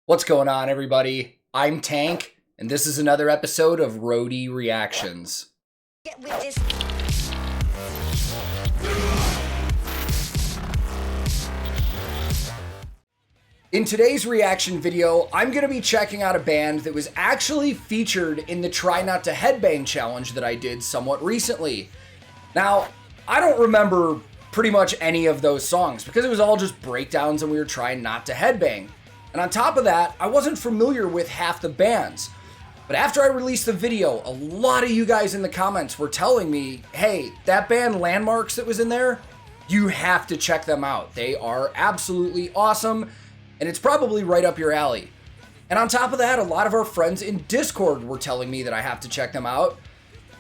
What's going on, everybody? I'm Tank, and this is another episode of Roadie Reactions. Get with this. In today's reaction video, I'm going to be checking out a band that was actually featured in the Try Not to Headbang challenge that I did somewhat recently. Now, I don't remember pretty much any of those songs because it was all just breakdowns and we were trying not to headbang. And on top of that, I wasn't familiar with half the bands. But after I released the video, a lot of you guys in the comments were telling me, hey, that band Landmvrks that was in there, you have to check them out. They are absolutely awesome, and it's probably right up your alley. And on top of that, a lot of our friends in Discord were telling me that I have to check them out.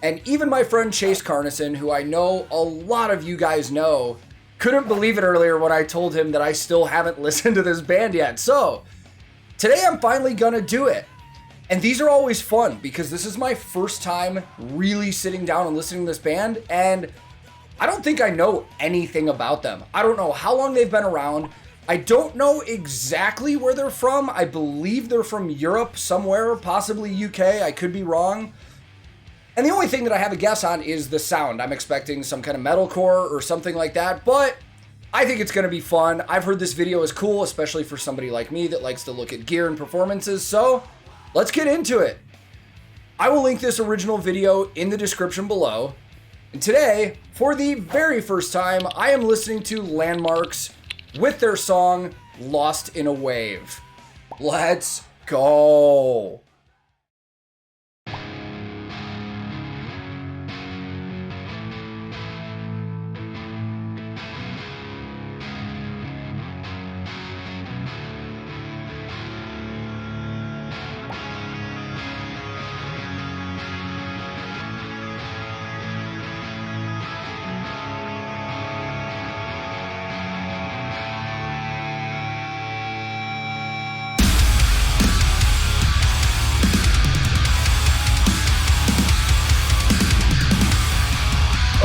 And even my friend Chase Carnison, who I know a lot of you guys know, couldn't believe it earlier when I told him that I still haven't listened to this band yet. So today I'm finally gonna do it. And these are always fun because this is my first time really sitting down and listening to this band, and I don't think I know anything about them. I don't know how long they've been around. I don't know exactly where they're from. I believe they're from Europe somewhere, possibly UK. I could be wrong. And the only thing that I have a guess on is the sound. I'm expecting some kind of metalcore or something like that, but I think it's going to be fun. I've heard this video is cool, especially for somebody like me that likes to look at gear and performances, so let's get into it. I will link this original video in the description below. And today, for the very first time, I am listening to Landmvrks with their song, Lost in a Wave. Let's go.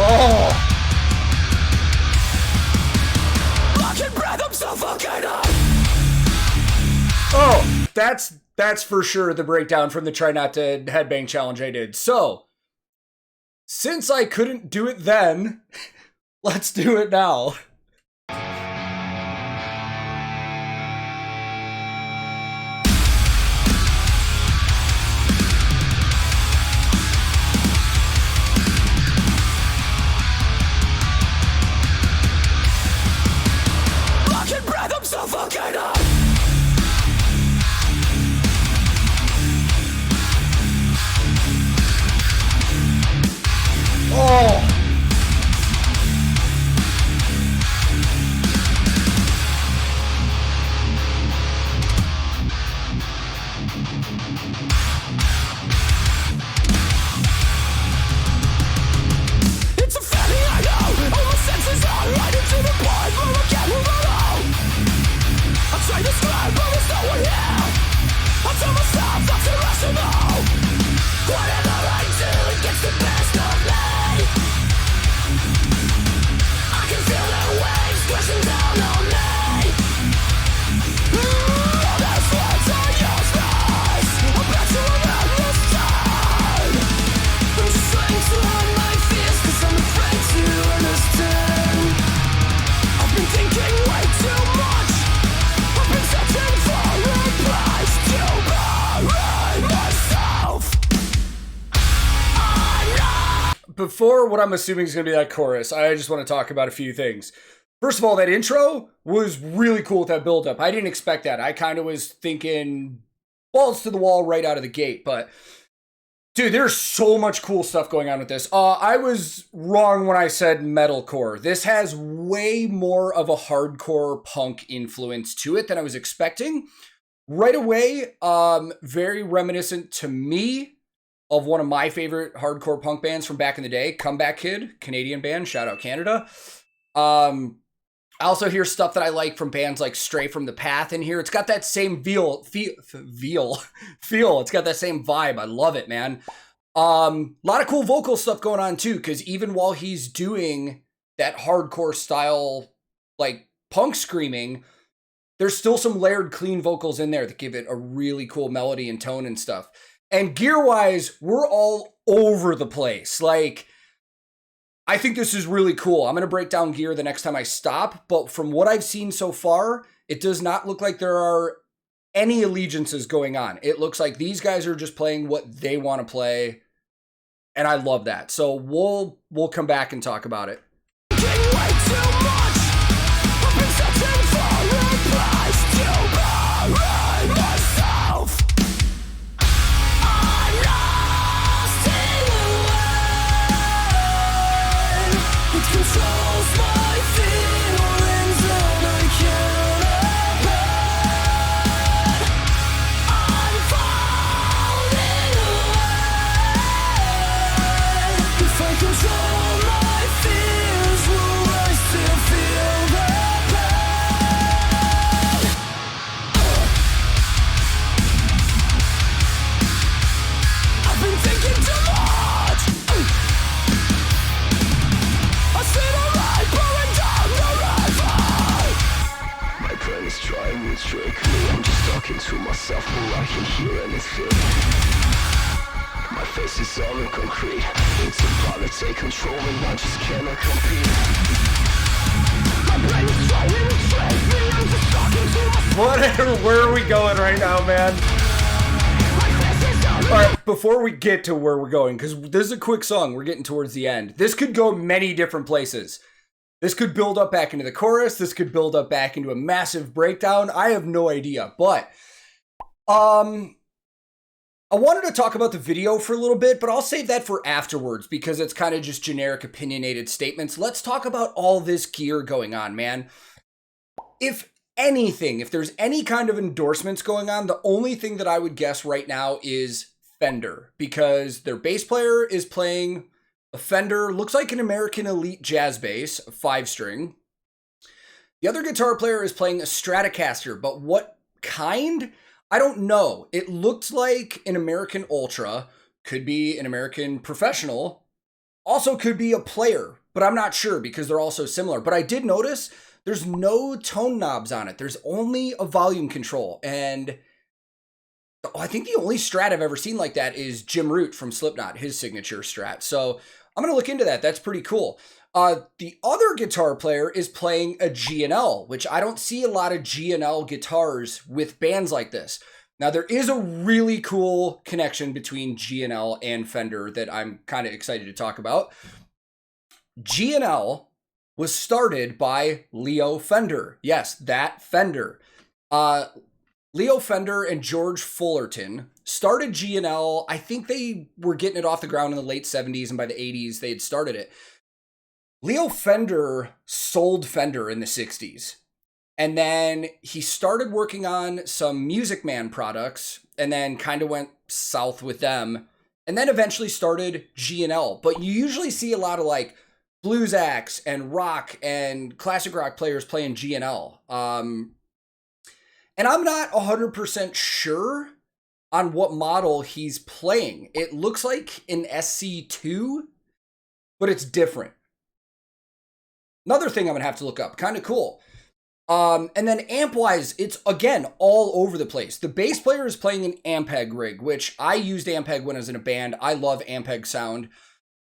Oh! Fucking breath, I'm suffocating! Oh, that's for sure the breakdown from the Try Not to Headbang challenge I did. So, since I couldn't do it then, let's do it now. Fucking breath, I'm suffocating! Oh! It's a feeling I know. All my senses are right into the point where I can't move alone. I try to scream, but there's no one here. I tell myself that's irrational. Whatever I do, it gets the best of me. I can feel the waves crashing down on me. All those words are useless. I bet you around this time. I'm trying to hide my fears 'cause I'm afraid to understand. I've been thinking way too much. I've been searching for a place to bury myself. Before what I'm assuming is going to be that chorus, I just want to talk about a few things. First of all, that intro was really cool with that build-up. I didn't expect that. I kind of was thinking balls to the wall right out of the gate, but dude, there's so much cool stuff going on with this. I was wrong when I said metalcore. This has way more of a hardcore punk influence to it than I was expecting. Right away, very reminiscent to me of one of my favorite hardcore punk bands from back in the day, Comeback Kid, Canadian band, shout out Canada. I also hear stuff that I like from bands like Stray from the Path in here. It's got that same feel. It's got that same vibe. I love it, man. A lot of cool vocal stuff going on too, because even while he's doing that hardcore style, like punk screaming, there's still some layered clean vocals in there that give it a really cool melody and tone and stuff. And gear-wise, we're all over the place. Like, I think this is really cool. I'm going to break down gear the next time I stop, but from what I've seen so far, it does not look like there are any allegiances going on. It looks like these guys are just playing what they want to play, and I love that. So we'll come back and talk about it. To myself, all I can hear and feel. My face is all in concrete. It's about to take control and I just cannot compete. My brain is trying to trick me. I'm just talking to myself. Where are we going right now, man? Alright, before we get to where we're going, because this is a quick song, we're getting towards the end. This could go many different places. This could build up back into the chorus. This could build up back into a massive breakdown. I have no idea, but I wanted to talk about the video for a little bit, but I'll save that for afterwards because it's kind of just generic opinionated statements. Let's talk about all this gear going on, man. If anything, if there's any kind of endorsements going on, the only thing that I would guess right now is Fender, because their bass player is playing a Fender, looks like an American Elite jazz bass, a 5-string. The other guitar player is playing a Stratocaster, but what kind? I don't know. It looked like an American Ultra, could be an American Professional, also could be a player, but I'm not sure because they're all so similar. But I did notice there's no tone knobs on it. There's only a volume control. And I think the only Strat I've ever seen like that is Jim Root from Slipknot, his signature Strat. So I'm going to look into that. That's pretty cool. The other guitar player is playing a G&L, which I don't see a lot of G&L guitars with bands like this. Now, there is a really cool connection between G&L and Fender that I'm kind of excited to talk about. G&L was started by Leo Fender. Yes, that Fender. Leo Fender and George Fullerton started G&L. I think they were getting it off the ground in the late 70s, and by the 80s, they had started it. Leo Fender sold Fender in the 60s, and then he started working on some Music Man products, and then kind of went south with them, and then eventually started G&L. But you usually see a lot of like blues acts and rock and classic rock players playing G&L. And I'm not 100% sure on what model he's playing. It looks like an SC2, but it's different. Another thing I'm going to have to look up. Kind of cool. And then amp-wise, it's, again, all over the place. The bass player is playing an Ampeg rig, which I used Ampeg when I was in a band. I love Ampeg sound.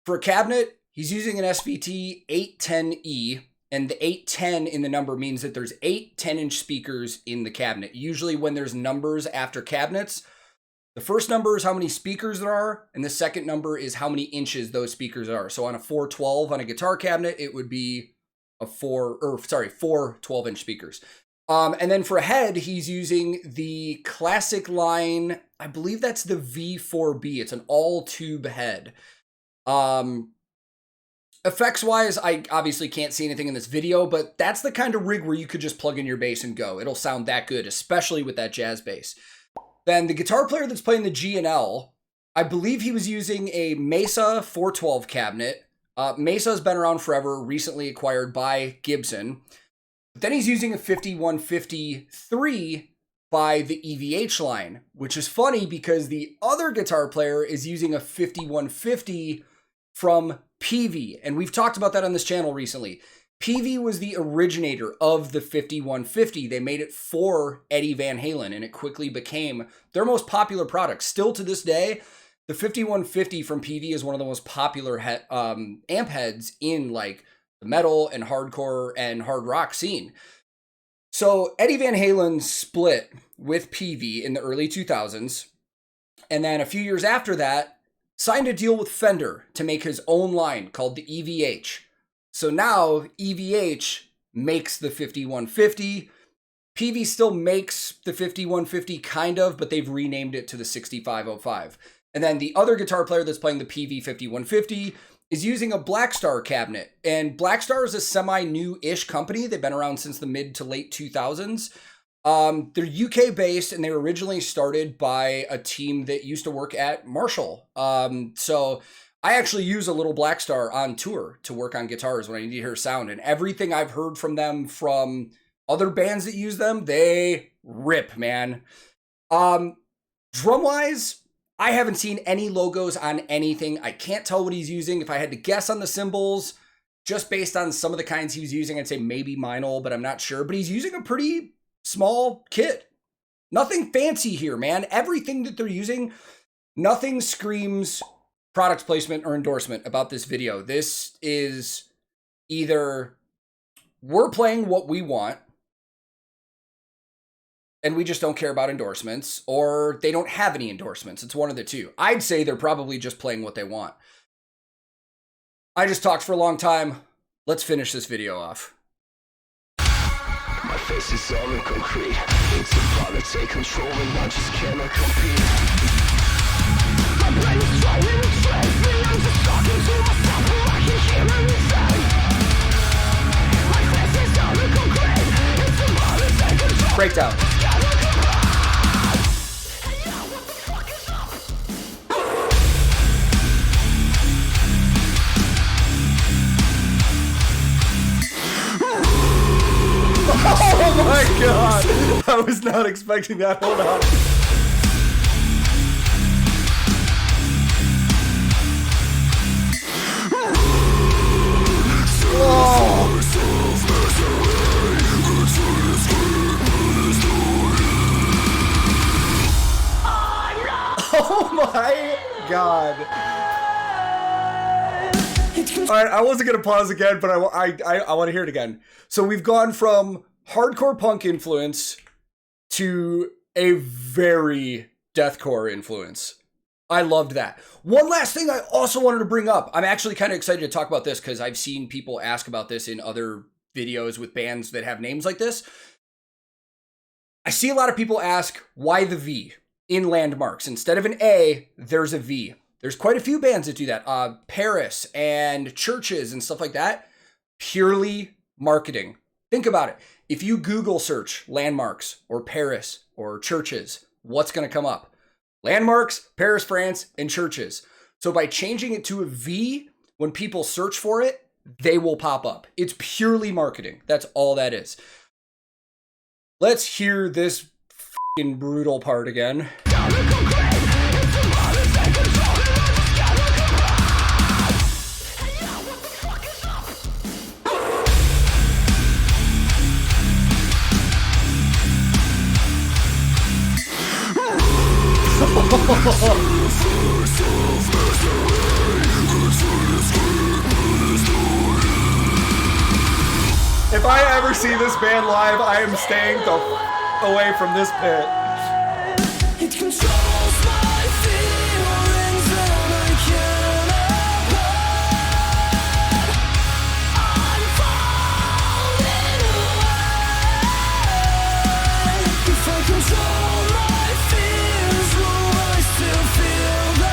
For a cabinet, he's using an SVT 810E, and the 810 in the number means that there's 8 10-inch speakers in the cabinet. Usually when there's numbers after cabinets, the first number is how many speakers there are, and the second number is how many inches those speakers are. So on a 412 on a guitar cabinet, it would be four 12-inch speakers. And then for a head, he's using the classic line, I believe that's the V4B. It's an all-tube head. Effects-wise, I obviously can't see anything in this video, but that's the kind of rig where you could just plug in your bass and go. It'll sound that good, especially with that jazz bass. Then the guitar player that's playing the G&L, I believe he was using a Mesa 412 cabinet. Mesa's been around forever, recently acquired by Gibson. But then he's using a 5153 by the EVH line, which is funny because the other guitar player is using a 5150 from Peavey. And we've talked about that on this channel recently. PV was the originator of the 5150. They made it for Eddie Van Halen, and it quickly became their most popular product. Still to this day, the 5150 from PV is one of the most popular amp heads in like the metal and hardcore and hard rock scene. So Eddie Van Halen split with PV in the early 2000s, and then a few years after that, signed a deal with Fender to make his own line called the EVH. So now EVH makes the 5150. PV still makes the 5150 kind of, but they've renamed it to the 6505. And then the other guitar player that's playing the PV 5150 is using a Blackstar cabinet. And Blackstar is a semi-new-ish company. They've been around since the mid to late 2000s. They're UK based, and they were originally started by a team that used to work at Marshall. So I actually use a little Blackstar on tour to work on guitars when I need to hear sound, and everything I've heard from them from other bands that use them, they rip, man. Drum wise, I haven't seen any logos on anything. I can't tell what he's using. If I had to guess on the cymbals, just based on some of the kinds he was using, I'd say maybe Meinl, but I'm not sure. But he's using a pretty small kit. Nothing fancy here, man. Everything that they're using, nothing screams product placement or endorsement about this video. This is either we're playing what we want and we just don't care about endorsements, or they don't have any endorsements. It's one of the two. I'd say they're probably just playing what they want. I just talked for a long time. Let's finish this video off. My face is all in concrete. It's about to take control and I just cannot compete. My brain is trying to restrain me. I'm just talking to myself who I can hear everything. My face is all in concrete. It's about to take control. Breakdown. Oh my god! I was not expecting that. Hold on. Oh my god. Alright, I wasn't going to pause again, but I want to hear it again. So we've gone from hardcore punk influence to a very deathcore influence. I loved that. One last thing I also wanted to bring up. I'm actually kind of excited to talk about this because I've seen people ask about this in other videos with bands that have names like this. I see a lot of people ask, why the V in Landmvrks? Instead of an A, there's a V. There's quite a few bands that do that. Paris and Churches and stuff like that. Purely marketing. Think about it. If you Google search Landmvrks or Paris or Churches, what's going to come up? Landmvrks, Paris, France, and Churches. So by changing it to a V, when people search for it, they will pop up. It's purely marketing. That's all that is. Let's hear this fucking brutal part again. If I ever see this band live, I am staying away from this pit. It controls my feelings and I can't avoid. I'm falling away. If I control my fears, will I still feel the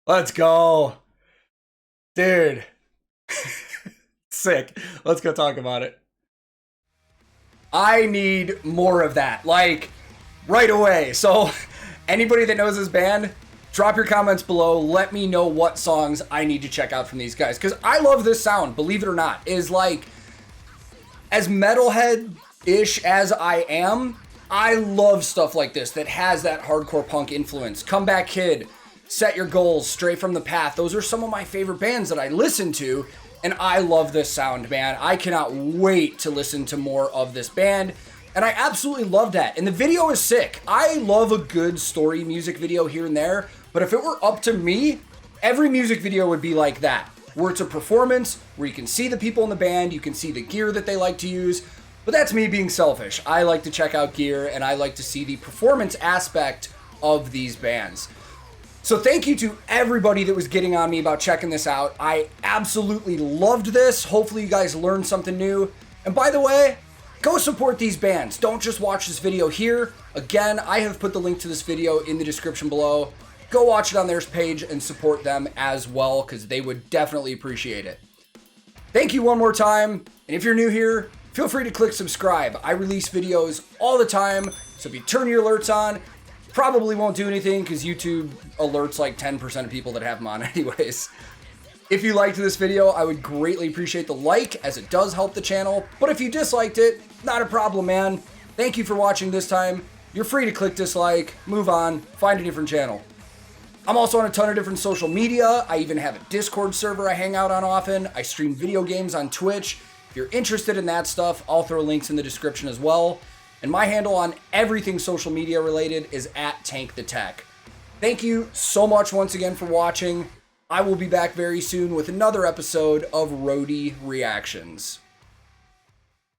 Let's go. Dude. Sick. Let's go talk about it. I need more of that, like, right away. So anybody that knows this band, drop your comments below. Let me know what songs I need to check out from these guys, because I love this sound, believe it or not. Is like, as metalhead ish as I am, I love stuff like this that has that hardcore punk influence. Comeback Kid, Set Your Goals, Stray from the Path. Those are some of my favorite bands that I listen to, and I love this sound, man. I cannot wait to listen to more of this band, and I absolutely love that. And the video is sick. I love a good story music video here and there, but if it were up to me, every music video would be like that, where it's a performance, where you can see the people in the band, you can see the gear that they like to use. But that's me being selfish. I like to check out gear, and I like to see the performance aspect of these bands. So thank you to everybody that was getting on me about checking this out. I absolutely loved this. Hopefully you guys learned something new. And by the way, go support these bands. Don't just watch this video here. Again, I have put the link to this video in the description below. Go watch it on their page and support them as well, because they would definitely appreciate it. Thank you one more time. And if you're new here, feel free to click subscribe. I release videos all the time, so if you turn your alerts on, probably won't do anything because YouTube alerts like 10% of people that have them on anyways. If you liked this video, I would greatly appreciate the like, as it does help the channel. But if you disliked it, not a problem, man. Thank you for watching this time. You're free to click dislike, move on, find a different channel. I'm also on a ton of different social media. I even have a Discord server I hang out on often. I stream video games on Twitch. If you're interested in that stuff, I'll throw links in the description as well. And my handle on everything social media related is @TankTheTech. Thank you so much once again for watching. I will be back very soon with another episode of Roadie Reactions.